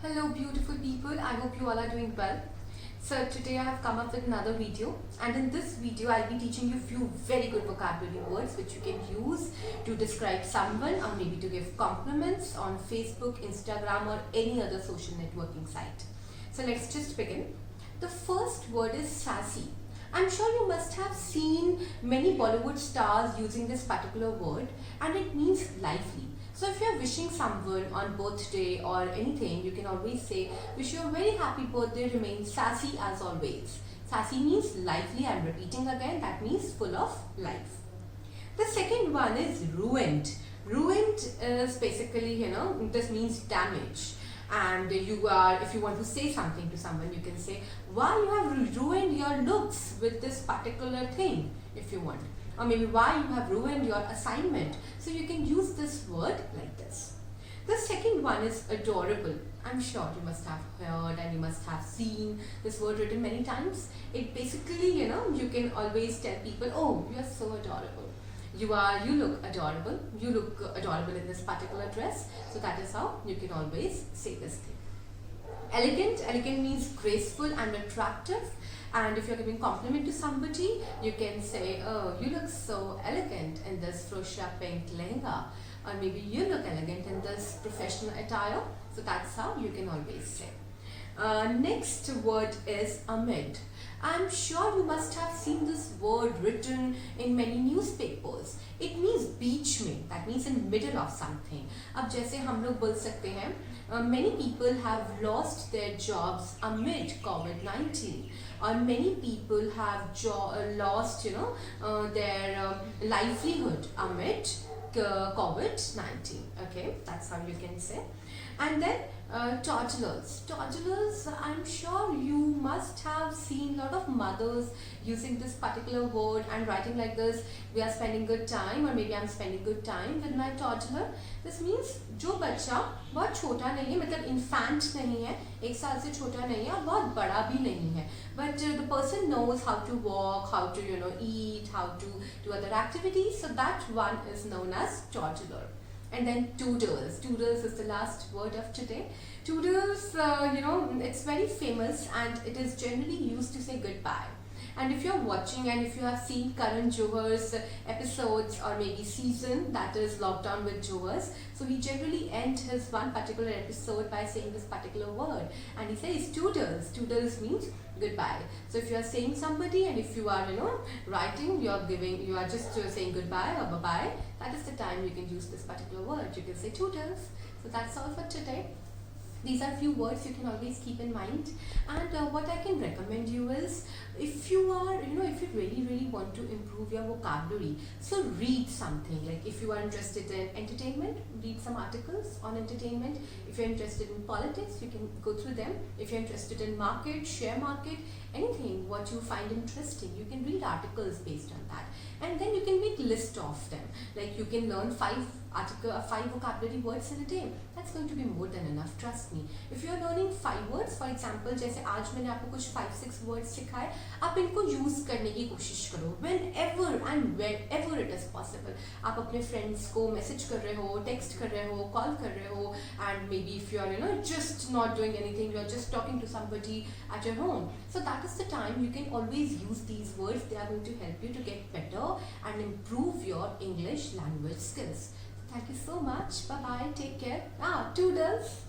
Hello beautiful people, I hope you all are doing well. So today I have come up with another video, and in this video I'll be teaching you few very good vocabulary words which you can use to describe someone or maybe to give compliments on Facebook, Instagram or any other social networking site. So let's just begin. The first word is sassy. I'm sure you must have seen many Bollywood stars using this particular word, and it means lively. So if you're wishing someone on birthday or anything, you can always say, wish you a very happy birthday, remain sassy as always. Sassy means lively. I'm repeating again, that means full of life. The second one is ruined. Ruined is basically, this means damage. And if you want to say something to someone, you can say, why you have ruined your looks with this particular thing, if you want. Or maybe why you have ruined your assignment. So you can use this word like this. The second one is adorable. I'm sure you must have heard and you must have seen this word written many times. It basically, you can always tell people, oh, you are so adorable. You look adorable. You look adorable in this particular dress. So that is how you can always say this thing. Elegant. Elegant means graceful and attractive. And if you're giving compliment to somebody, you can say, oh, you look so elegant in this fuchsia pink lehenga. Or maybe you look elegant in this professional attire. So that's how you can always say. Next word is amid. I'm sure you must have seen this word written in many newspapers. It means बीच में, that means in middle of something. अब जैसे हम लोग बोल सकते हैं, many people have lost their jobs amid COVID-19, or many people have lost, their livelihood amid COVID-19. Okay, that's how you can say. And then toddlers. Toddlers, I'm sure you must have seen a lot of mothers using this particular word and writing like this, we are spending good time, or maybe I'm spending good time with my toddler. This means जो बच्चा बहुत छोटा नहीं है, मतलब infant नहीं है, 1 साल से छोटा नहीं है और बहुत बड़ा भी नहीं है, but the person knows how to walk, how to eat, how to do other activities, so that one is known as toddler. And then toodles. Toodles is the last word of today. Toodles, it's very famous and it is generally used to say goodbye. And if you're watching and if you have seen Karan Johar's episodes or maybe season, that is Lockdown with Johars, so he generally ends his one particular episode by saying this particular word. And he says toodles. Toodles means goodbye. So if you are saying somebody and if you are, writing, you are just saying goodbye or bye-bye, that is the time you can use this particular word. You can say toodles. So that's all for today. These are few words you can always keep in mind, and what I can recommend you is, if you are, if you really want to improve your vocabulary, so read something. Like if you are interested in entertainment, read some articles on entertainment. If you're interested in politics, you can go through them. If you're interested in market, share market, anything what you find interesting, you can read articles based on that, and then you can make list of them. Like you can learn 5 vocabulary words in a day. That's going to be more than enough, trust me. If you're learning 5 words, for example, जैसे आज मैंने आपको कुछ 5-6 words सिखाए, आप इनको use करने की कोशिश करो whenever and wherever it is possible. आप अपने friends को message कर रहे हो, text कर रहे हो, call कर रहे हो, and maybe if you are just not doing anything, you are just talking to somebody at your home. So that is the time you can always use these words. They are going to help you to get better and improve your English language skills. Thank you so much. Bye bye. Take care. Toodles.